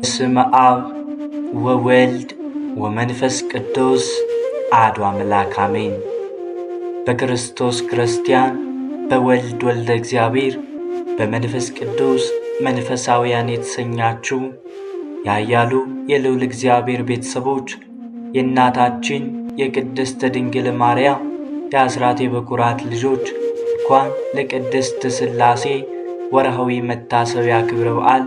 በስመ አብ ወወልድ ወመንፈስ ቅዱስ አሐዱ አምላክ አሜን። በክርስቶስ ክርስቲያን፣ በወልድ ወልደ እግዚአብሔር፣ በመንፈስ ቅዱስ መንፈሳውያን የተሰኛችሁ ያያሉ የልዑል እግዚአብሔር ቤተሰቦች የእናታችን የቅድስት ድንግል ማርያም የአስራት የበኩራት ልጆች እንኳን ለቅድስት ሥላሴ ወርሃዊ መታሰቢያ ክብረ በዓል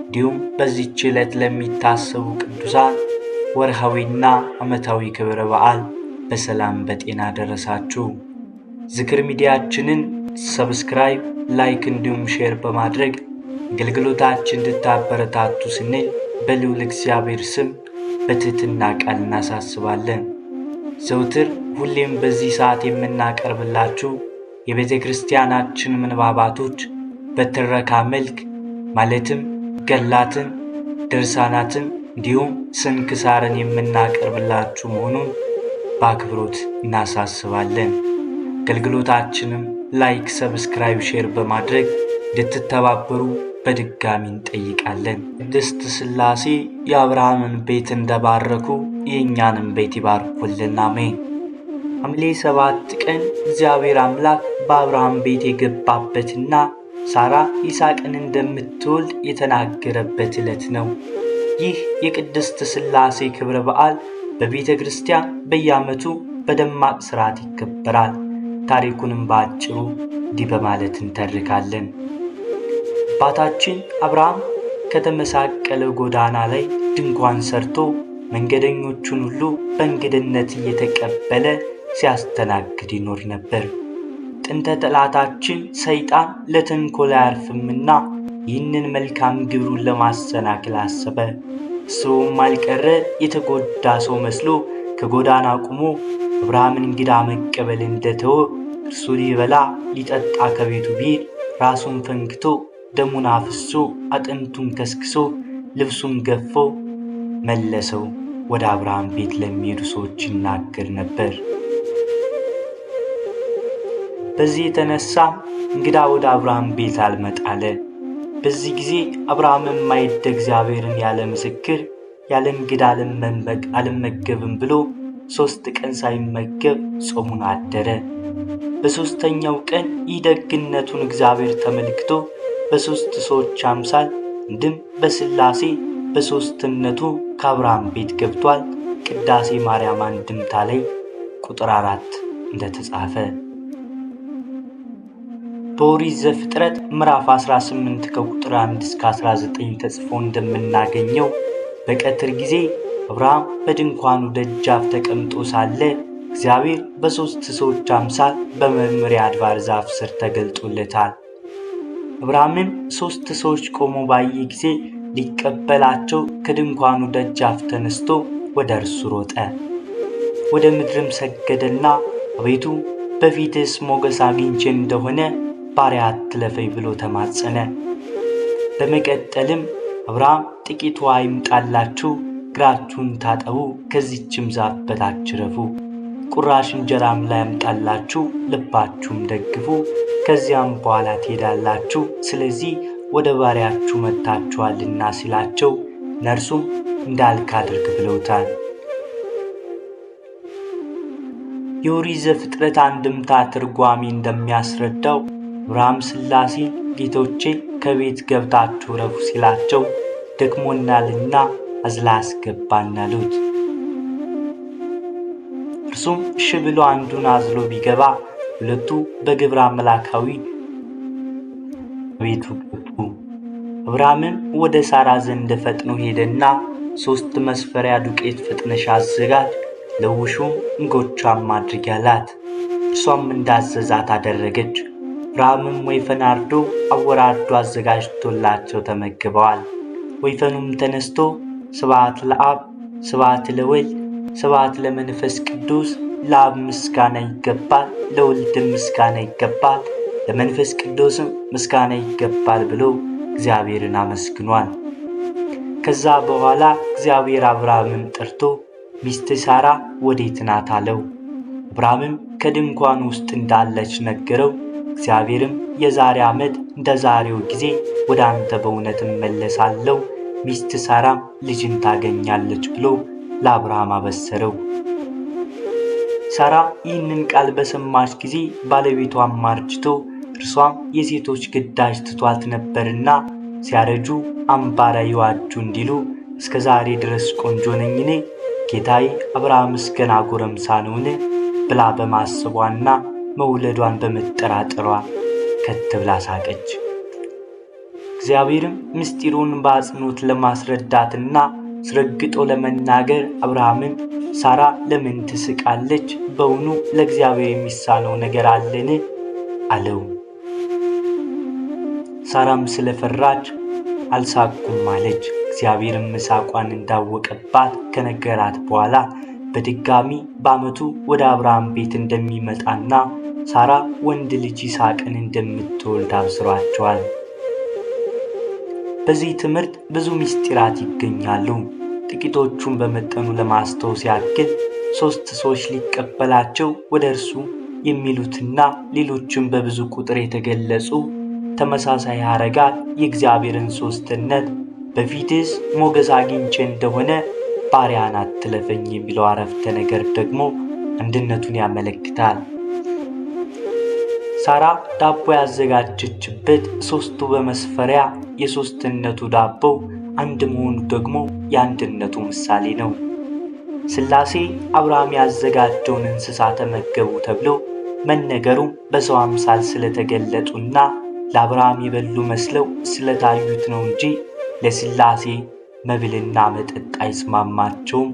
እንዲሁም በዚህች ዕለት ለሚታሰቡ ቅዱሳን ወርሃዊና ዓመታዊ ክብረ በዓል በሰላም በጤና ደረሳችሁ። ዝክር ሚዲያችንን ሰብስክራይብ፣ ላይክ እንዲሁም ሼር በማድረግ አገልግሎታችን እንድታበረታቱ ስንል በልዑል እግዚአብሔር ስም በትህትና ቃል እናሳስባለን። ዘውትር ሁሌም በዚህ ሰዓት የምናቀርብላችሁ የቤተ ክርስቲያናችን ምንባባቶች በትረካ መልክ ማለትም ገላትን፣ ድርሳናትን እንዲሁም ስንክሳርን የምናቀርብላችሁ መሆኑን በአክብሮት እናሳስባለን። አገልግሎታችንም ላይክ፣ ሰብስክራይብ፣ ሼር በማድረግ እንድትተባበሩ በድጋሚ እንጠይቃለን። ቅድስት ሥላሴ የአብርሃምን ቤት እንደባረኩ የእኛንም ቤት ይባርኩልን፣ አሜን። ሐምሌ 7 ቀን እግዚአብሔር አምላክ በአብርሃም ቤት የገባበትና ሳራ ይስሐቅን እንደምትወልድ የተናገረበት ዕለት ነው። ይህ የቅድስት ሥላሴ ክብረ በዓል በቤተ ክርስቲያን በየዓመቱ በደማቅ ሥርዓት ይከበራል። ታሪኩንም በአጭሩ እንዲህ በማለት እንተርካለን። አባታችን አብርሃም ከተመሳቀለ ጎዳና ላይ ድንኳን ሰርቶ መንገደኞቹን ሁሉ በእንግድነት እየተቀበለ ሲያስተናግድ ይኖር ነበር። ጥንተ ጠላታችን ሰይጣን ለተንኮል አያርፍምና ይህንን መልካም ግብሩን ለማሰናከል አሰበ። እሱም አልቀረ የተጎዳ ሰው መስሎ ከጎዳና ቆሞ አብርሃምን እንግዳ መቀበል እንደተወ እርሱ ሊበላ ሊጠጣ ከቤቱ ቢሄድ ራሱን ፈንክቶ ደሙን አፍሶ አጥንቱን ከስክሶ ልብሱን ገፎ መለሰው ወደ አብርሃም ቤት ለሚሄዱ ሰዎች ይናገር ነበር። በዚህ የተነሳ እንግዳ ወደ አብርሃም ቤት አልመጣለ። በዚህ ጊዜ አብርሃም የማይወድ እግዚአብሔርን ያለ ምስክር ያለ እንግዳ አልመገብም ብሎ 3 ቀን ሳይመገብ ጾሙን አደረ። በሦስተኛው ቀን ይህ ደግነቱን እግዚአብሔር ተመልክቶ በሦስት ሰዎች አምሳል እንድም በሥላሴ በሦስትነቱ ከአብርሃም ቤት ገብቷል። ቅዳሴ ማርያም አንድምታ ላይ ቁጥር 4 እንደተጻፈ በኦሪት ዘፍጥረት ምዕራፍ 18 ከቁጥር 1 እስከ 19 ተጽፎ እንደምናገኘው በቀትር ጊዜ አብርሃም በድንኳኑ ደጃፍ ተቀምጦ ሳለ እግዚአብሔር በሦስት ሰዎች አምሳል በመምሬ አድባር ዛፍ ስር ተገልጦለታል። አብርሃምም 3 ሰዎች ቆሞ ባየ ጊዜ ሊቀበላቸው ከድንኳኑ ደጃፍ ተነስቶ ወደ እርሱ ሮጠ። ወደ ምድርም ሰገደና አቤቱ በፊትስ ሞገስ አግኝቼ እንደሆነ ባሪያ አትለፈኝ ብሎ ተማጸነ። በመቀጠልም አብርሃም ጥቂት ውሃ ይምጣላችሁ፣ እግራችሁን ታጠቡ፣ ከዚችም ዛፍ በታች ረፉ፣ ቁራሽ እንጀራም ላይ ያምጣላችሁ፣ ልባችሁም ደግፉ፣ ከዚያም በኋላ ትሄዳላችሁ፣ ስለዚህ ወደ ባሪያችሁ መጥታችኋልና ሲላቸው እነርሱም እንዳልክ አድርግ ብለውታል። የኦሪት ዘፍጥረት አንድምታ ትርጓሜ እንደሚያስረዳው አብርሃም ሥላሴ ጌቶቼ ከቤት ገብታችሁ ረፉ ሲላቸው ደክሞናልና አዝላ አስገባን አሉት። እርሱም እሺ ብሎ አንዱን አዝሎ ቢገባ ሁለቱ በግብረ አምላካዊ ቤቱ ገቡ። አብርሃምም ወደ ሳራ ዘንድ ፈጥኖ ሄደና 3 መስፈሪያ ዱቄት ፈጥነሽ አዘጋጅ፣ ለውሹም እንጎቻም አድርጊ አላት። እርሷም እንዳዘዛት አደረገች። አብርሃምም ወይፈን አርዶ አወራርዶ አዘጋጅቶላቸው ተመግበዋል። ወይፈኑም ተነስቶ ስብሐት ለአብ፣ ስብሐት ለወልድ፣ ስብሐት ለመንፈስ ቅዱስ፣ ለአብ ምስጋና ይገባል፣ ለወልድም ምስጋና ይገባል፣ ለመንፈስ ቅዱስም ምስጋና ይገባል ብሎ እግዚአብሔርን አመስግኗል። ከዛ በኋላ እግዚአብሔር አብርሃምን ጠርቶ ሚስት ሳራ ወዴት ናት አለው። አብርሃምም ከድንኳን ውስጥ እንዳለች ነገረው። እግዚአብሔርም የዛሬ ዓመት እንደ ዛሬው ጊዜ ወደ አንተ በእውነት እመለሳለሁ፣ ሚስት ሳራም ልጅን ታገኛለች ብሎ ለአብርሃም አበሰረው። ሳራ ይህንን ቃል በሰማች ጊዜ ባለቤቷም አርጅቶ እርሷም የሴቶች ግዳጅ ትቷት ነበርና ሲያረጁ አምባራ ይዋጁ እንዲሉ እስከ ዛሬ ድረስ ቆንጆ ነኝኔ ጌታዬ አብርሃምስ ገና ጎረምሳ ነውን ብላ በማሰቧና መውለዷን በመጠራጠሯ ከት ብላ ሳቀች። እግዚአብሔርም ምስጢሩን በአጽንኦት ለማስረዳትና አስረግጦ ለመናገር አብርሃምን ሳራ ለምን ትስቃለች? በውኑ ለእግዚአብሔር የሚሳነው ነገር አለን? አለው። ሳራም ስለፈራች አልሳቅኩም አለች። እግዚአብሔርም መሳቋን እንዳወቀባት ከነገራት በኋላ በድጋሚ በዓመቱ ወደ አብርሃም ቤት እንደሚመጣና ሳራ ወንድ ልጅ ይስሐቅን እንደምትወልድ አብስሯቸዋል። በዚህ ትምህርት ብዙ ምስጢራት ይገኛሉ። ጥቂቶቹን በመጠኑ ለማስታወስ ያክል 3 ሰዎች ሊቀበላቸው ወደ እርሱ የሚሉትና ሌሎችም በብዙ ቁጥር የተገለጹ ተመሳሳይ ሐረጋት የእግዚአብሔርን ሦስትነት በፊትስ ሞገስ አግኝቼ እንደሆነ ባሪያን አትለፈኝ የሚለው አረፍተ ነገር ደግሞ አንድነቱን ያመለክታል። ሳራ ዳቦ ያዘጋጀችበት 3ቱ በመስፈሪያ የሦስትነቱ ዳቦ አንድ መሆኑ ደግሞ የአንድነቱ ምሳሌ ነው። ሥላሴ አብርሃም ያዘጋጀውን እንስሳ ተመገቡ ተብሎ መነገሩ በሰው አምሳል ስለተገለጡና ለአብርሃም የበሉ መስለው ስለታዩት ነው እንጂ ለሥላሴ መብልና መጠጥ አይስማማቸውም፣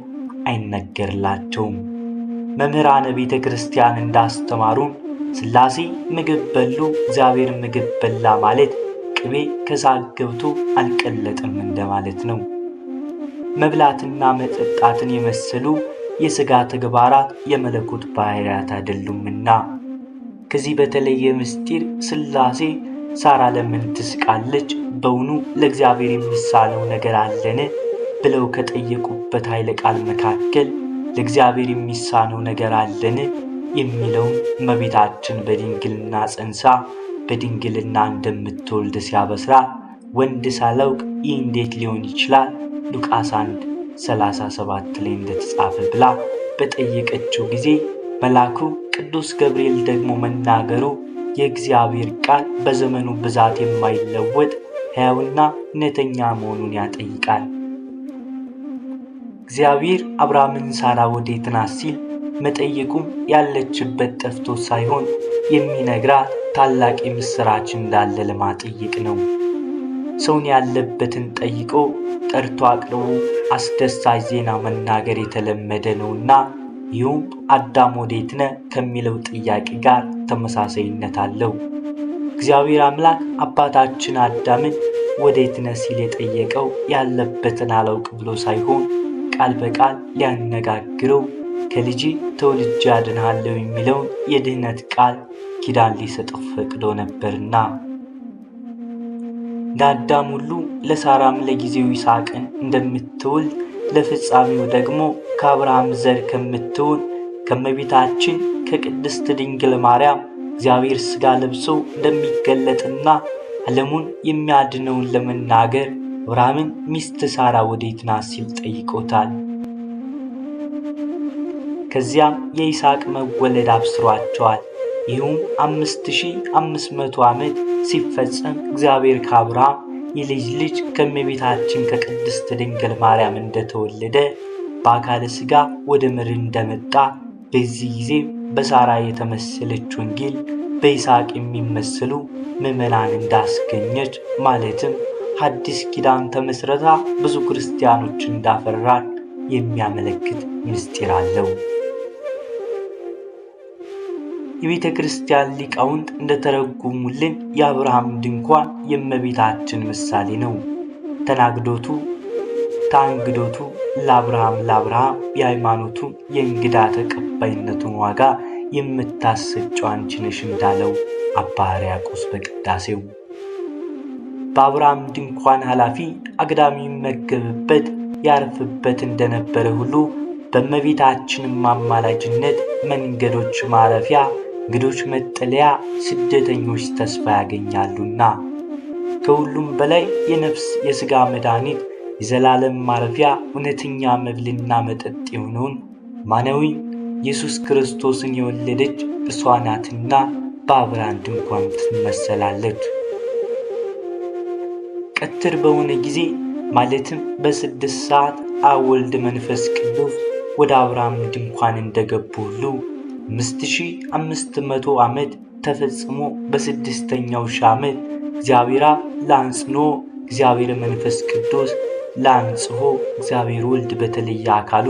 አይነገርላቸውም። መምህራነ ቤተ ክርስቲያን እንዳስተማሩን ሥላሴ ምግብ በሉ፣ እግዚአብሔር ምግብ በላ ማለት ቅቤ ከሳግ ገብቶ አልቀለጠም እንደማለት ነው። መብላትና መጠጣትን የመሰሉ የሥጋ ተግባራት የመለኮት ባሕርያት አይደሉምና። ከዚህ በተለየ ምስጢር ሥላሴ ሳራ ለምን ትስቃለች? በውኑ ለእግዚአብሔር የሚሳነው ነገር አለን? ብለው ከጠየቁበት ኃይለ ቃል መካከል ለእግዚአብሔር የሚሳነው ነገር አለን የሚለውን እመቤታችን በድንግልና ጸንሳ በድንግልና እንደምትወልድ ሲያበስራ ወንድ ሳላውቅ ይህ እንዴት ሊሆን ይችላል? ሉቃስ 1:37 ላይ እንደተጻፈ ብላ በጠየቀችው ጊዜ መልአኩ ቅዱስ ገብርኤል ደግሞ መናገሩ የእግዚአብሔር ቃል በዘመኑ ብዛት የማይለወጥ ሕያውና እውነተኛ መሆኑን ያጠይቃል። እግዚአብሔር አብርሃምን ሳራ ወዴት ናት ሲል መጠየቁም ያለችበት ጠፍቶ ሳይሆን የሚነግራት ታላቅ የምሥራች እንዳለ ለማጠየቅ ነው። ሰውን ያለበትን ጠይቆ ጠርቶ አቅርቦ አስደሳች ዜና መናገር የተለመደ ነውና ይህም አዳም ወዴት ነህ ከሚለው ጥያቄ ጋር ተመሳሳይነት አለው። እግዚአብሔር አምላክ አባታችን አዳምን ወዴት ነህ ሲል የጠየቀው ያለበትን አላውቅ ብሎ ሳይሆን ቃል በቃል ሊያነጋግረው ከልጅ ተወልጄ አድንሃለሁ የሚለውን የድህነት ቃል ኪዳን ሊሰጠው ፈቅዶ ነበርና። ለአዳም ሁሉ ለሳራም ለጊዜው ይስሐቅን እንደምትወልድ ለፍጻሜው ደግሞ ከአብርሃም ዘር ከምትሆን ከእመቤታችን ከቅድስት ድንግል ማርያም እግዚአብሔር ሥጋ ለብሶ እንደሚገለጥና ዓለሙን የሚያድነውን ለመናገር አብርሃምን ሚስት ሳራ ወዴት ናት ሲል ጠይቆታል። ከዚያም የይስሐቅ መወለድ አብስሯቸዋል። ይህም 5500 ዓመት ሲፈጸም እግዚአብሔር ከአብርሃም የልጅ ልጅ ከእመቤታችን ከቅድስት ድንግል ማርያም እንደተወለደ በአካለ ሥጋ ወደ ምድር እንደመጣ በዚህ ጊዜ በሳራ የተመሰለች ወንጌል በይስሐቅ የሚመሰሉ ምዕመናን እንዳስገኘች ማለትም ሐዲስ ኪዳን ተመስረታ ብዙ ክርስቲያኖች እንዳፈራች የሚያመለክት ምስጢር አለው። የቤተ ክርስቲያን ሊቃውንት እንደተረጎሙልን የአብርሃም ድንኳን የእመቤታችን ምሳሌ ነው። ታንግዶቱ ለአብርሃም የሃይማኖቱን የእንግዳ ተቀባይነቱን ዋጋ የምታሰጨው አንቺ ነሽ እንዳለው አባ ሕርያቆስ በቅዳሴው። በአብርሃም ድንኳን ኃላፊ አግዳሚ ይመገብበት ያርፍበት እንደነበረ ሁሉ በእመቤታችንም አማላጅነት መንገዶች ማረፊያ፣ እንግዶች መጠለያ፣ ስደተኞች ተስፋ ያገኛሉና ከሁሉም በላይ የነፍስ የሥጋ መድኃኒት የዘላለም ማረፊያ እውነተኛ መብልና መጠጥ የሆነውን አማናዊውን ኢየሱስ ክርስቶስን የወለደች እርሷ ናትና በአብርሃም ድንኳን ትመሰላለች። ቀትር በሆነ ጊዜ ማለትም በ6 ሰዓት አብ ወልድ መንፈስ ቅዱስ ወደ አብርሃም ድንኳን እንደገቡ ሁሉ 5500 ዓመት ተፈጽሞ በ6ኛው ሺህ ዓመት እግዚአብሔር አብ ለአንጽኖ እግዚአብሔር መንፈስ ቅዱስ ለአንጽሖ እግዚአብሔር ወልድ በተለየ አካሉ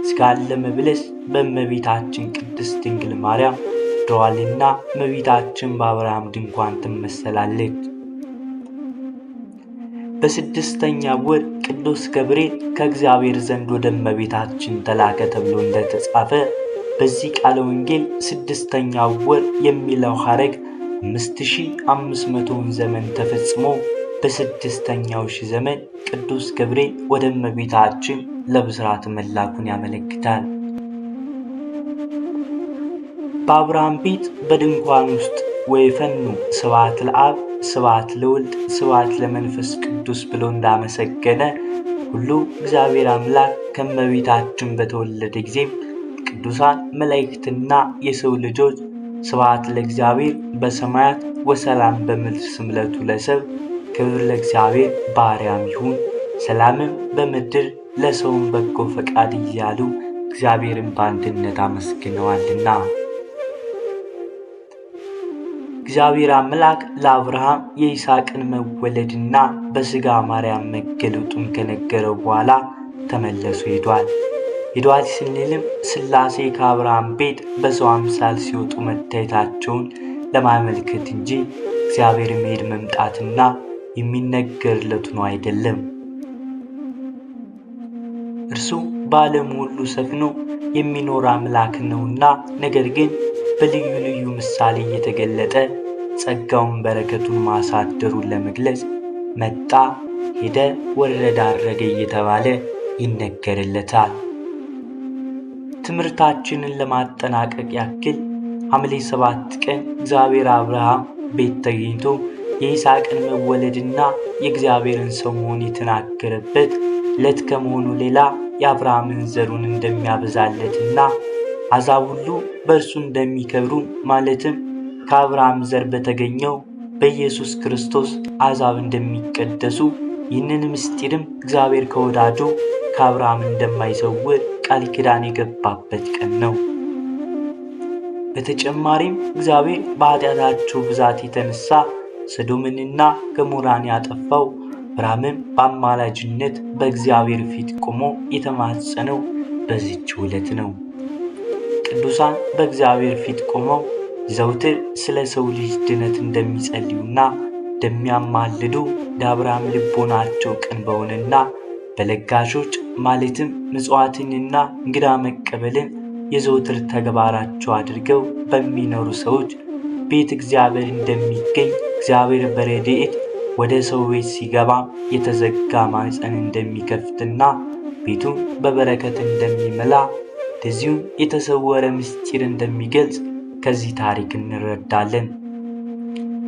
ሥጋን ለመብለስ በእመቤታችን ቅድስት ድንግል ማርያም አድሯልና እመቤታችን በአብርሃም ድንኳን ትመሰላለች። በ6ኛው ወር ቅዱስ ገብርኤል ከእግዚአብሔር ዘንድ ወደ እመቤታችን ተላከ ተብሎ እንደተጻፈ በዚህ ቃለ ወንጌል 6ኛው ወር የሚለው ሐረግ 5500ውን ዘመን ተፈጽሞ በ6ኛው ሺህ ዘመን ቅዱስ ገብርኤል ወደ እመቤታችን ለብስራት መላኩን ያመለክታል። በአብርሃም ቤት በድንኳን ውስጥ ወይፈኑ ስብሐት ለአብ ስብሐት ለወልድ ስብሐት ለመንፈስ ቅዱስ ብሎ እንዳመሰገነ ሁሉ እግዚአብሔር አምላክ ከእመቤታችን በተወለደ ጊዜም ቅዱሳን መላእክትና የሰው ልጆች ስብሐት ለእግዚአብሔር በሰማያት ወሰላም በምድር ስምለቱ ለሰብ ክብር ለእግዚአብሔር በአርያም ይሁን ሰላምም በምድር ለሰውም በጎ ፈቃድ እያሉ እግዚአብሔርን በአንድነት አመስግነዋልና። እግዚአብሔር አምላክ ለአብርሃም የይስሐቅን መወለድና በሥጋ ማርያም መገለጡን ከነገረው በኋላ ተመለሱ ሄዷል ስንልም ሥላሴ ከአብርሃም ቤት በሰው አምሳል ሲወጡ መታየታቸውን ለማመልከት እንጂ እግዚአብሔር መሄድ መምጣትና የሚነገርለት ነው አይደለም። እርሱ በዓለም ሁሉ ሰፍኖ የሚኖር አምላክ ነውና፣ ነገር ግን በልዩ ልዩ ምሳሌ እየተገለጠ ጸጋውን በረከቱን ማሳደሩን ለመግለጽ መጣ፣ ሄደ፣ ወረደ፣ አረገ እየተባለ ይነገርለታል። ትምህርታችንን ለማጠናቀቅ ያክል ሐምሌ 7 ቀን እግዚአብሔር አብርሃም ቤት ተገኝቶ የይስሐቅን መወለድና የእግዚአብሔርን ሰው መሆን የተናገረበት ዕለት ከመሆኑ ሌላ የአብርሃምን ዘሩን እንደሚያበዛለትና አሕዛብ ሁሉ በእርሱ እንደሚከብሩ ማለትም ከአብርሃም ዘር በተገኘው በኢየሱስ ክርስቶስ አሕዛብ እንደሚቀደሱ ይህንን ምስጢርም እግዚአብሔር ከወዳጁ ከአብርሃም እንደማይሰውር ቃል ኪዳን የገባበት ቀን ነው። በተጨማሪም እግዚአብሔር በኃጢአታቸው ብዛት የተነሳ ሰዶምንና ገሞራን ያጠፋው አብርሃምም በአማላጅነት በእግዚአብሔር ፊት ቆሞ የተማጸነው በዚህች ዕለት ነው። ቅዱሳን በእግዚአብሔር ፊት ቆመው ዘውትር ስለ ሰው ልጅ ድነት እንደሚጸልዩና እንደሚያማልዱ ለአብርሃም ልቦናቸው ቅን በሆነና በለጋሾች ማለትም ምጽዋትንና እንግዳ መቀበልን የዘውትር ተግባራቸው አድርገው በሚኖሩ ሰዎች ቤት እግዚአብሔር እንደሚገኝ እግዚአብሔር በረድኤት ወደ ሰው ቤት ሲገባ የተዘጋ ማኅፀን እንደሚከፍትና ቤቱን በበረከት እንደሚመላ እንደዚሁም የተሰወረ ምስጢር እንደሚገልጽ ከዚህ ታሪክ እንረዳለን።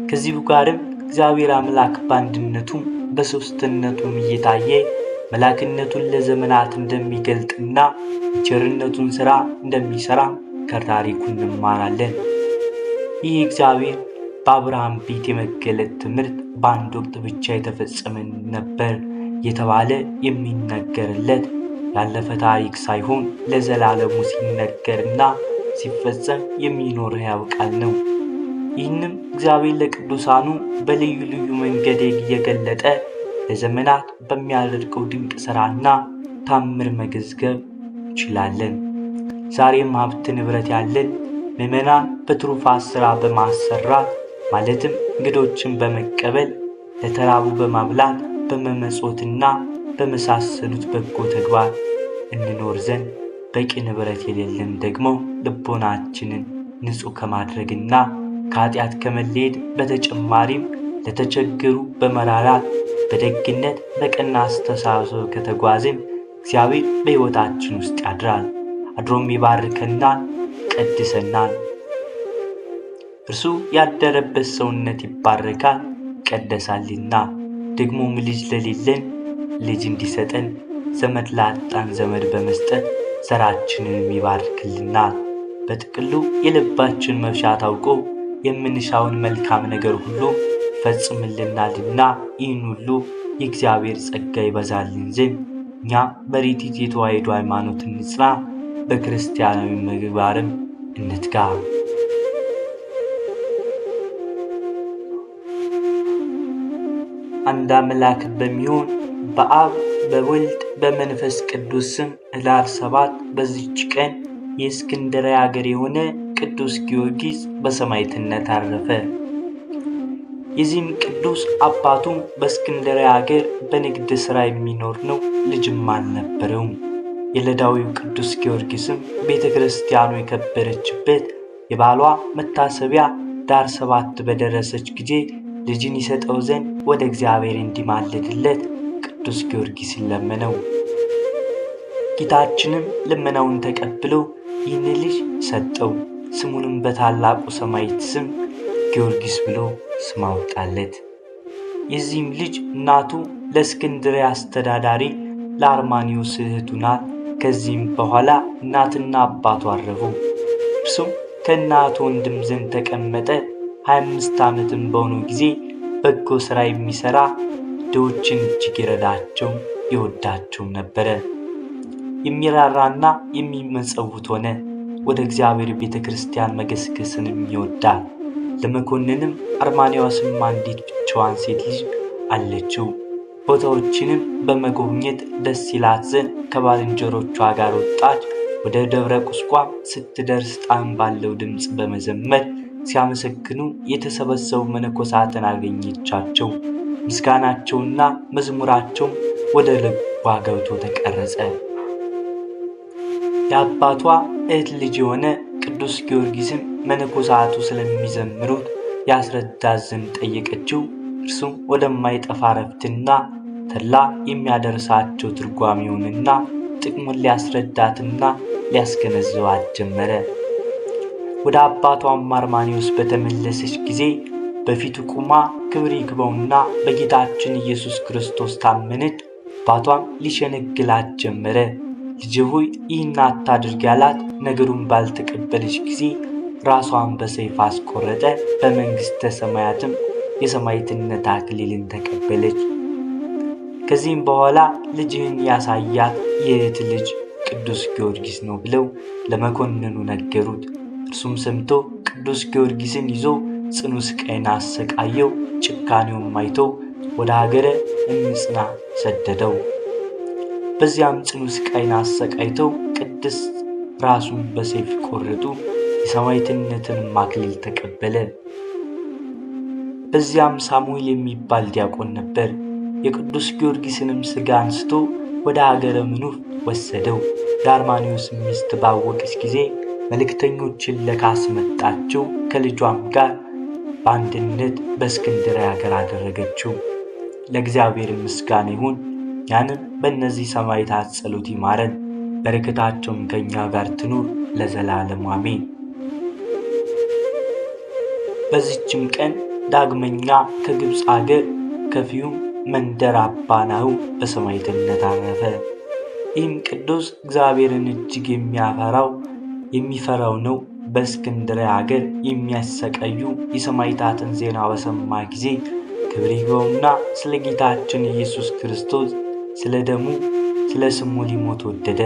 ከዚሁ ጋርም እግዚአብሔር አምላክ በአንድነቱም በሦስትነቱም እየታየ መላክነቱን ለዘመናት እንደሚገልጥና የቸርነቱን ሥራ እንደሚሠራ ከታሪኩ እንማራለን። ይህ እግዚአብሔር በአብርሃም ቤት የመገለጥ ትምህርት በአንድ ወቅት ብቻ የተፈጸመ ነበር የተባለ የሚነገርለት ያለፈ ታሪክ ሳይሆን ለዘላለሙ ሲነገርና ሲፈጸም የሚኖር ሕያው ቃል ነው። ይህንም እግዚአብሔር ለቅዱሳኑ በልዩ ልዩ መንገድ እየገለጠ ለዘመናት በሚያደርገው ድንቅ ሥራና ታምር መገዝገብ እንችላለን። ዛሬም ሀብት ንብረት ያለን ምዕመናን በትሩፋት ሥራ በማሰራት ማለትም እንግዶችን በመቀበል ለተራቡ በማብላት በመመጽወትና በመሳሰሉት በጎ ተግባር እንኖር ዘንድ በቂ ንብረት የሌለን ደግሞ ልቦናችንን ንጹሕ ከማድረግና ከኃጢአት ከመለየት በተጨማሪም ለተቸገሩ በመራራት በደግነት በቀና አስተሳሰብ ከተጓዝን እግዚአብሔር በሕይወታችን ውስጥ ያድራል፣ አድሮም ይባርከናል፣ ይቀድሰናል። እርሱ ያደረበት ሰውነት ይባረካል ይቀደሳልና። ደግሞም ልጅ ለሌለን ልጅ እንዲሰጠን ዘመድ ላጣን ዘመድ በመስጠት ዘራችንን ይባርክልናል። በጥቅሉ የልባችን መሻት አውቆ የምንሻውን መልካም ነገር ሁሉ ይፈጽምልናልና ይህን ሁሉ የእግዚአብሔር ጸጋ ይበዛልን ዘንድ እኛ በሪቲት የተዋሕዶ ሃይማኖት እንጽና፣ በክርስቲያናዊ ምግባርም እንትጋ። አንድ አምላክ በሚሆን በአብ በወልድ በመንፈስ ቅዱስ ስም ኅዳር 7 በዚች ቀን የእስክንድርያ አገር የሆነ ቅዱስ ጊዮርጊስ በሰማዕትነት አረፈ። የዚህም ቅዱስ አባቱም በእስክንድርያ አገር በንግድ ሥራ የሚኖር ነው፣ ልጅም አልነበረውም። የለዳዊው ቅዱስ ጊዮርጊስም ቤተ ክርስቲያኑ የከበረችበት የባሏ መታሰቢያ ኅዳር 7 በደረሰች ጊዜ ልጅን ይሰጠው ዘንድ ወደ እግዚአብሔር እንዲማልድለት ቅዱስ ጊዮርጊስን ለመነው። ጌታችንም ልመናውን ተቀብሎ ይህን ልጅ ሰጠው። ስሙንም በታላቁ ሰማዕት ስም ጊዮርጊስ ብሎ ስም አወጣለት። የዚህም ልጅ እናቱ ለእስክንድርያ አስተዳዳሪ ለአርማኒዎስ እህቱ ናት። ከዚህም በኋላ እናትና አባቱ አረፉ። እርሱም ከእናቱ ወንድም ዘንድ ተቀመጠ። 25 ዓመትም በሆነው ጊዜ በጎ ሥራ የሚሠራ ድሆችን እጅግ ይረዳቸው ይወዳቸውም ነበረ። የሚራራና የሚመጸውት ሆነ። ወደ እግዚአብሔር ቤተ ክርስቲያን መገስገስንም ይወዳል። ለመኮንንም አርማንያስም አንዲት ብቻዋን ሴት ልጅ አለችው። ቦታዎችንም በመጎብኘት ደስ ይላት ዘንድ ከባልንጀሮቿ ጋር ወጣች። ወደ ደብረ ቁስቋም ስትደርስ ጣዕም ባለው ድምፅ በመዘመር ሲያመሰግኑ የተሰበሰቡ መነኮሳትን አገኘቻቸው። ምስጋናቸውና መዝሙራቸው ወደ ልቧ ገብቶ ተቀረጸ። የአባቷ እህት ልጅ የሆነ ቅዱስ ጊዮርጊስም መነኮሳቱ ስለሚዘምሩት ያስረዳት ዘንድ ጠየቀችው። እርሱም ወደማይጠፋ ዕረፍትና ተድላ የሚያደርሳቸው ትርጓሜውንና ጥቅሙን ሊያስረዳትና ሊያስገነዝባት ጀመረ። ወደ አባቷም አርማኒዎስ በተመለሰች ጊዜ በፊቱ ቁማ ክብር ይግባውና በጌታችን ኢየሱስ ክርስቶስ ታመነች። አባቷም ሊሸነግላት ጀመረ። ልጄ ሆይ ይህን አታድርግ ያላት ነገሩን ባልተቀበለች ጊዜ ራሷን በሰይፍ አስቆረጠ። በመንግሥተ ሰማያትም የሰማዕትነት አክሊልን ተቀበለች። ከዚህም በኋላ ልጅህን ያሳያት የእህት ልጅ ቅዱስ ጊዮርጊስ ነው ብለው ለመኮንኑ ነገሩት። እርሱም ሰምቶ ቅዱስ ጊዮርጊስን ይዞ ጽኑ ስቃይን አሰቃየው። ጭካኔውም አይቶ ወደ ሀገረ እምጽና ሰደደው። በዚያም ጽኑ ስቃይን አሰቃይተው ቅድስት ራሱን በሰይፍ ቆረጡ። የሰማዕትነትን አክሊል ተቀበለ። በዚያም ሳሙኤል የሚባል ዲያቆን ነበር። የቅዱስ ጊዮርጊስንም ሥጋ አንስቶ ወደ ሀገረ ምኑፍ ወሰደው። የአርማኒዎስ ሚስት ባወቀች ጊዜ መልእክተኞችን ለካስ መጣችው። ከልጇም ጋር በአንድነት በእስክንድርያ ሀገር አደረገችው። ለእግዚአብሔር ምስጋና ይሁን። ያንም በእነዚህ ሰማዕታት ጸሎት ይማረን፣ በረከታቸውም ከእኛ ጋር ትኑር ለዘላለሙ አሜን። በዚችም ቀን ዳግመኛ ከግብፅ አገር ከፊዩም መንደር አባ ናሁ በሰማዕትነት አረፈ። ይህም ቅዱስ እግዚአብሔርን እጅግ የሚፈራው ነው። በእስክንድርያ አገር የሚያሰቃዩ የሰማዕታትን ዜና በሰማ ጊዜ ክብር ይግባውና ስለ ጌታችን ኢየሱስ ክርስቶስ ስለ ደሙ ስለ ስሙ ሊሞት ወደደ።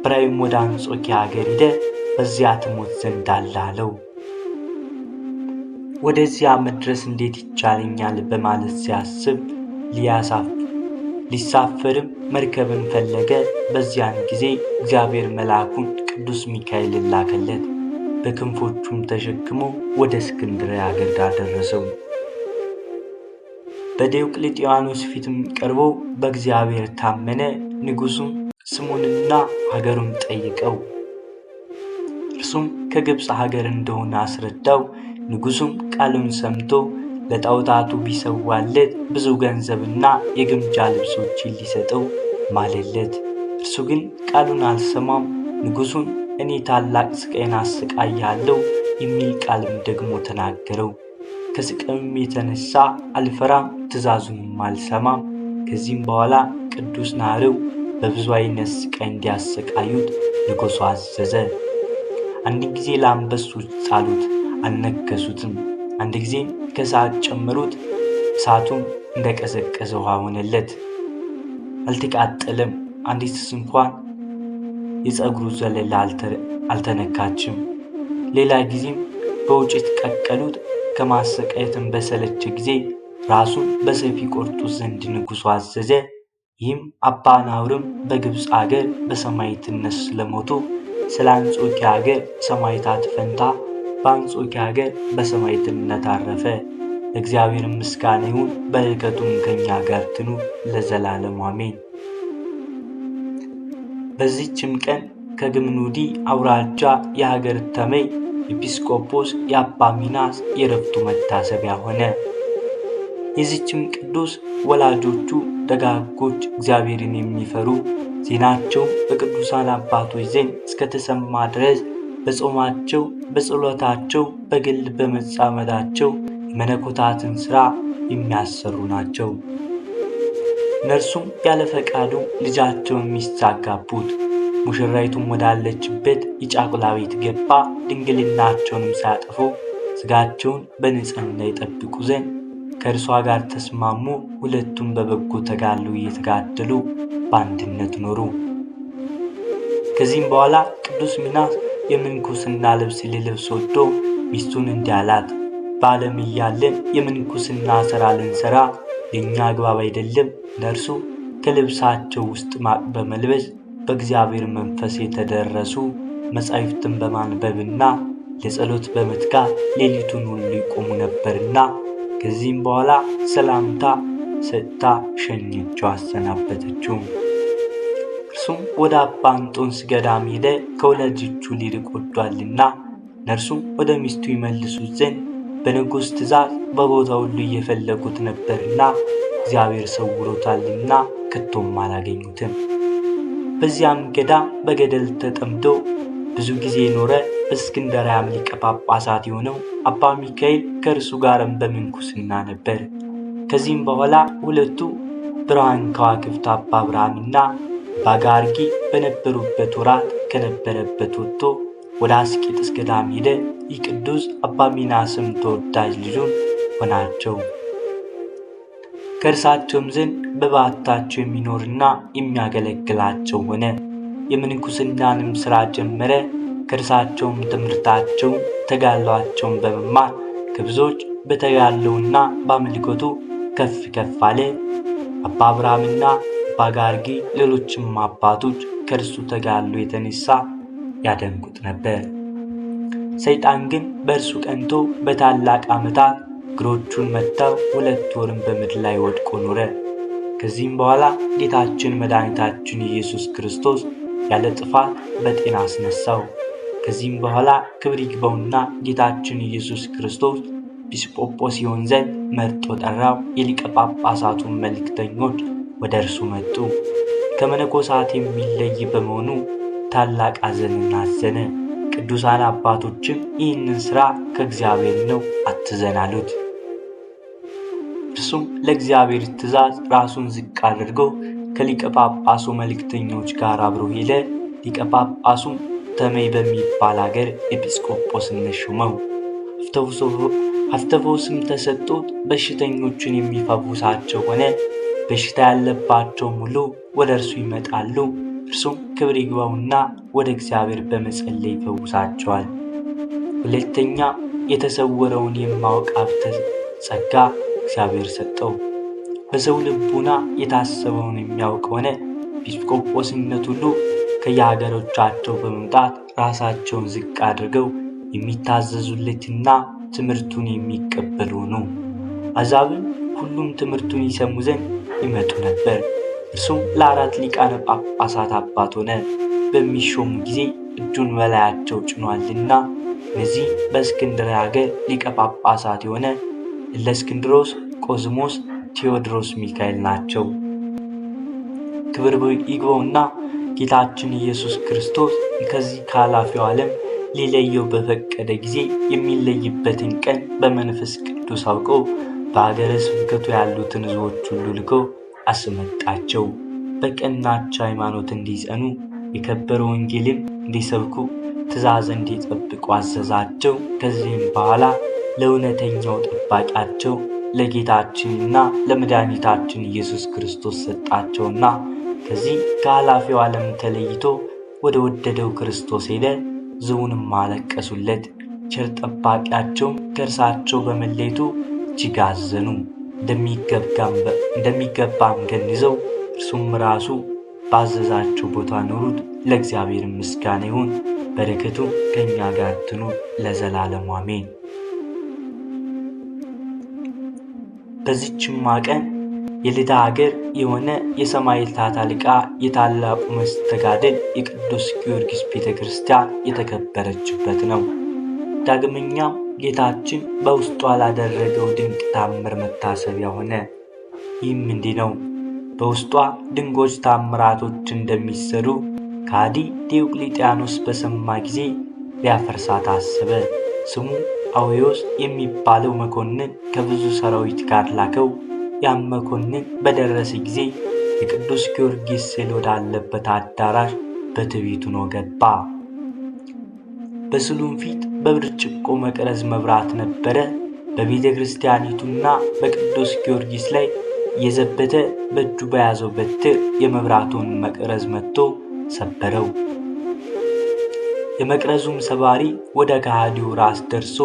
በራእዩም ወደ አንጾኪያ አገር ሄደ። በዚያ ትሞት ዘንድ አለው። ወደዚያ መድረስ እንዴት ይቻለኛል በማለት ሲያስብ ሊሳፈርም መርከብን ፈለገ። በዚያን ጊዜ እግዚአብሔር መልአኩን ቅዱስ ሚካኤልን ላከለት። በክንፎቹም ተሸክሞ ወደ እስክንድርያ አገር አደረሰው። በዲዮቅልጥያኖስ ፊትም ቀርቦ በእግዚአብሔር ታመነ። ንጉሡም ስሙንና ሀገሩን ጠይቀው፣ እርሱም ከግብፅ ሀገር እንደሆነ አስረዳው። ንጉሡም ቃሉን ሰምቶ ለጣዖታቱ ቢሰዋለት ብዙ ገንዘብና የግምጃ ልብሶችን ሊሰጠው ማለለት። እርሱ ግን ቃሉን አልሰማም። ንጉሡን እኔ ታላቅ ስቃይን አሰቃያለሁ የሚል ቃልም ደግሞ ተናገረው። ከስቃዩም የተነሳ አልፈራም፣ ትእዛዙንም አልሰማም። ከዚህም በኋላ ቅዱስ ናርው በብዙ አይነት ስቃይ እንዲያሰቃዩት ንጉሡ አዘዘ። አንድ ጊዜ ለአንበሶች ጣሉት፣ አልነከሱትም። አንድ ጊዜም ከእሳት ጨመሩት፣ እሳቱም እንደ ቀዘቀዘ ውሃ ሆነለት፣ አልተቃጠለም። አንዲትስ እንኳን የፀጉሩ ዘለላ አልተነካችም። ሌላ ጊዜም በወጭት ቀቀሉት። ከማሰቃየትም በሰለቸ ጊዜ ራሱን በሰይፍ ይቆርጡት ዘንድ ንጉሡ አዘዘ። ይህም አባ ናውርም በግብፅ አገር በሰማዕትነት ስለሞቱ ስለ አንጾኪያ አገር ሰማዕታት ፈንታ በአንጾኪያ አገር በሰማዕትነት አረፈ። ለእግዚአብሔር ምስጋና ይሁን፣ በረከቱም ከእኛ ጋር ትኑር ለዘላለሙ አሜን። በዚህችም ቀን ከግምኑዲ አውራጃ የሀገር ተመይ ኤጲስቆጶስ የአባ ሚናስ የዕረፍቱ መታሰቢያ ሆነ። የዚችም ቅዱስ ወላጆቹ ደጋጎች፣ እግዚአብሔርን የሚፈሩ፣ ዜናቸው በቅዱሳን አባቶች ዘንድ እስከተሰማ ድረስ በጾማቸው በጸሎታቸው በግል በመጻመዳቸው የመነኮታትን ሥራ የሚያሰሩ ናቸው። እነርሱም ያለ ፈቃዱ ልጃቸውን ሚስት አጋቡት። ሙሽራይቱም ወዳለችበት የጫጉላ ቤት ገባ። ድንግልናቸውንም ሳያጠፉ ሥጋቸውን በንጽሕና ይጠብቁ ዘንድ ከእርሷ ጋር ተስማሙ። ሁለቱም በበጎ ተጋድሎ እየተጋደሉ በአንድነት ኖሩ። ከዚህም በኋላ ቅዱስ ሚናስ የምንኩስና ልብስ ሊለብስ ወዶ ሚስቱን እንዲህ አላት፣ በዓለም እያለን የምንኩስና ሥራ ልንሠራ ለእኛ አግባብ አይደለም። እነርሱ ከልብሳቸው ውስጥ ማቅ በመልበስ በእግዚአብሔር መንፈስ የተደረሱ መጻሕፍትን በማንበብና ለጸሎት በመትጋት ሌሊቱን ሁሉ ይቆሙ ነበርና። ከዚህም በኋላ ሰላምታ ሰጥታ ሸኘችው፣ አሰናበተችው። እርሱም ወደ አባ እንጦንስ ገዳም ሄደ፣ ከወላጆቹ ሊርቅ ወዷልና። እነርሱም ወደ ሚስቱ ይመልሱት ዘንድ በንጉሥ ትእዛዝ በቦታው ሁሉ እየፈለጉት ነበርና እግዚአብሔር ሰውሮታልና ከቶም አላገኙትም። በዚያም ገዳም በገደል ተጠምዶ ብዙ ጊዜ ኖረ። በእስክንድርያም ሊቀ ጳጳሳት የሆነው አባ ሚካኤል ከእርሱ ጋርም በምንኩስና ነበር። ከዚህም በኋላ ሁለቱ ብርሃን ከዋክብት አባ አብርሃምና አባ ጋርጊ በነበሩበት ወራት ከነበረበት ወጥቶ ወደ አስቄጥስ ገዳም ሄደ። ይህ ቅዱስ አባ ሚናስም ተወዳጅ ልጁን ሆናቸው። ከእርሳቸውም ዘንድ በበዓታቸው የሚኖርና የሚያገለግላቸው ሆነ። የምንኩስናንም ሥራ ጀመረ። ከእርሳቸውም ትምህርታቸውን ተጋድሎአቸውን በመማር ከብዙዎች በተጋድሎውና በአምልኮቱ ከፍ ከፍ አለ። አባ አብርሃምና አባ ጋርጊ ሌሎችም አባቶች ከእርሱ ተጋድሎ የተነሳ ያደንቁት ነበር። ሰይጣን ግን በእርሱ ቀንቶ በታላቅ ዓመታት እግሮቹን መታው። 2 ወርም በምድር ላይ ወድቆ ኖረ። ከዚህም በኋላ ጌታችን መድኃኒታችን ኢየሱስ ክርስቶስ ያለ ጥፋት በጤና አስነሳው። ከዚህም በኋላ ክብር ይግባውና ጌታችን ኢየሱስ ክርስቶስ ኤጲስቆጶስ ይሆን ዘንድ መርጦ ጠራው። የሊቀ ጳጳሳቱን መልእክተኞች ወደ እርሱ መጡ። ከመነኮሳት የሚለይ በመሆኑ ታላቅ ሐዘንን አዘነ። ቅዱሳን አባቶችም ይህንን ሥራ ከእግዚአብሔር ነው፣ አትዘን አሉት። እርሱም ለእግዚአብሔር ትእዛዝ ራሱን ዝቅ አድርጎ ከሊቀ ጳጳሱ መልእክተኞች ጋር አብሮ ሄደ። ሊቀ ጳጳሱም ተመይ በሚባል አገር ኤጲስቆጶስነት ሾመው። ሀብተፈውስም ተሰጥቶት በሽተኞችን የሚፈውሳቸው ሆነ። በሽታ ያለባቸውም ሁሉ ወደ እርሱ ይመጣሉ። እርሱም ክብር ይግባውና ወደ እግዚአብሔር በመጸለይ ይፈውሳቸዋል። ሁለተኛ የተሰወረውን የማወቅ ሀብተ ጸጋ እግዚአብሔር ሰጠው። በሰው ልቡና የታሰበውን የሚያውቅ ሆነ። ኤጲስቆጶስነት ሁሉ ከየሀገሮቻቸው በመምጣት ራሳቸውን ዝቅ አድርገው የሚታዘዙለትና ትምህርቱን የሚቀበሉ ነው። አሕዛብም ሁሉም ትምህርቱን ይሰሙ ዘንድ ይመጡ ነበር። እርሱም ለ4 ሊቃነ ጳጳሳት አባት ሆነ። በሚሾሙ ጊዜ እጁን በላያቸው ጭኗልና። እነዚህ በእስክንድርያ ሀገር ሊቀ ጳጳሳት የሆነ እለእስክንድሮስ፣ ቆዝሞስ፣ ቴዎድሮስ ሚካኤል ናቸው። ክብር ይግባውና ጌታችን ኢየሱስ ክርስቶስ ከዚህ ከኃላፊው ዓለም ሊለየው በፈቀደ ጊዜ የሚለይበትን ቀን በመንፈስ ቅዱስ አውቆ በአገረ ስብከቱ ያሉትን ሕዝቦች ሁሉ ልኮ አስመጣቸው። በቀናች ሃይማኖት እንዲጸኑ የከበረ ወንጌልን እንዲሰብኩ ትእዛዝ እንዲጠብቁ አዘዛቸው። ከዚህም በኋላ ለእውነተኛው ጠባቂያቸው ለጌታችንና ለመድኃኒታችን ኢየሱስ ክርስቶስ ሰጣቸውና ከዚህ ከኃላፊው ዓለም ተለይቶ ወደ ወደደው ክርስቶስ ሄደ። ሕዝቡንም አለቀሱለት። ቸር ጠባቂያቸውም ከእርሳቸው በመለየቱ እጅግ አዘኑ። እንደሚገባም ገንዘው እርሱም ራሱ ባዘዛቸው ቦታ ኖሩት። ለእግዚአብሔር ምስጋና ይሁን፣ በረከቱ ከእኛ ጋር ትኑር ለዘላለሙ አሜን። በዚችማ ቀን የልዳ አገር የሆነ የሰማዕታት አለቃ የታላቁ መስተጋድል የቅዱስ ጊዮርጊስ ቤተ ክርስቲያን የተከበረችበት ነው። ዳግመኛም ጌታችን በውስጧ ላደረገው ድንቅ ታምር መታሰቢያ ሆነ። ይህም እንዲህ ነው። በውስጧ ድንቆች ታምራቶች እንደሚሰሩ ከሃዲ ዲዮቅልጥያኖስ በሰማ ጊዜ ሊያፈርሳት አሰበ። ስሙ አውዮስ የሚባለው መኮንን ከብዙ ሰራዊት ጋር ላከው። ያም መኮንን በደረሰ ጊዜ የቅዱስ ጊዮርጊስ ስዕል ወዳለበት አዳራሽ በትዕቢት ሆኖ ገባ። በስዕሉም ፊት በብርጭቆ መቅረዝ መብራት ነበረ። በቤተ ክርስቲያኒቱና በቅዱስ ጊዮርጊስ ላይ እየዘበተ በእጁ በያዘው በትር የመብራቱን መቅረዝ መትቶ ሰበረው። የመቅረዙም ሰባሪ ወደ ከሃዲው ራስ ደርሶ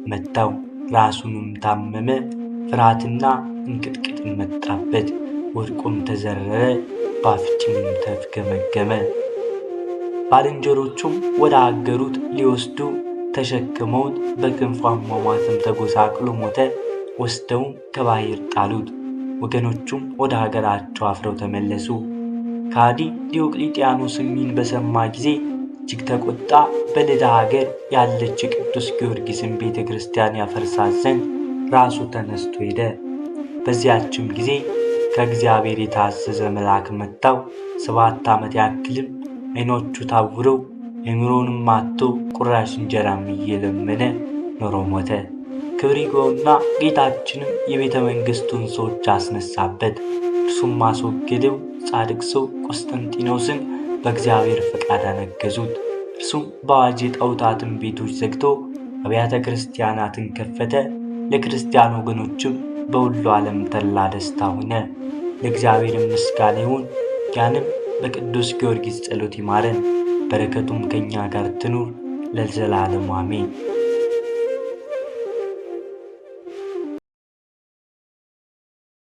መታው። ራሱንም ታመመ። ፍርሃትና እንቅጥቅጥ መጣበት። ወድቆም ተዘረረ፣ በአፍጢሙም ተፍገመገመ። ባልንጀሮቹም ወደ አገሩት ሊወስዱ ተሸክመውት በክንፉ አሟሟትም ተጎሳቅሎ ሞተ። ወስደውም ከባሕር ጣሉት። ወገኖቹም ወደ ሀገራቸው አፍረው ተመለሱ። ከሃዲ ዲዮቅልጥያኖስም ይህን በሰማ ጊዜ እጅግ ተቆጣ። በልዳ ሀገር ያለች የቅዱስ ጊዮርጊስን ቤተ ክርስቲያን ያፈርሳት ዘንድ ራሱ ተነስቶ ሄደ። በዚያችም ጊዜ ከእግዚአብሔር የታዘዘ መልአክ መታው። 7 ዓመት ያክልም ዓይኖቹ ታውረው አእምሮውንም አጥቶ ቁራሽ እንጀራም እየለመነ ኖሮ ሞተ። ክብር ይግባውና ጌታችንም የቤተ መንግሥቱን ሰዎች አስነሳበት። እርሱም አስወገደው። ጻድቅ ሰው ቆስጠንጢኖስን በእግዚአብሔር ፈቃድ አነገዙት። እርሱም በአዋጅ የጣዖታትን ቤቶች ዘግቶ አብያተ ክርስቲያናትን ከፈተ። ለክርስቲያን ወገኖችም በሁሉ ዓለም ተድላ ደስታ ሆነ። ለእግዚአብሔር ምስጋና ይሁን። እኛንም በቅዱስ ጊዮርጊስ ጸሎት ይማረን፣ በረከቱም ከእኛ ጋር ትኑር ለዘላለሙ አሜን።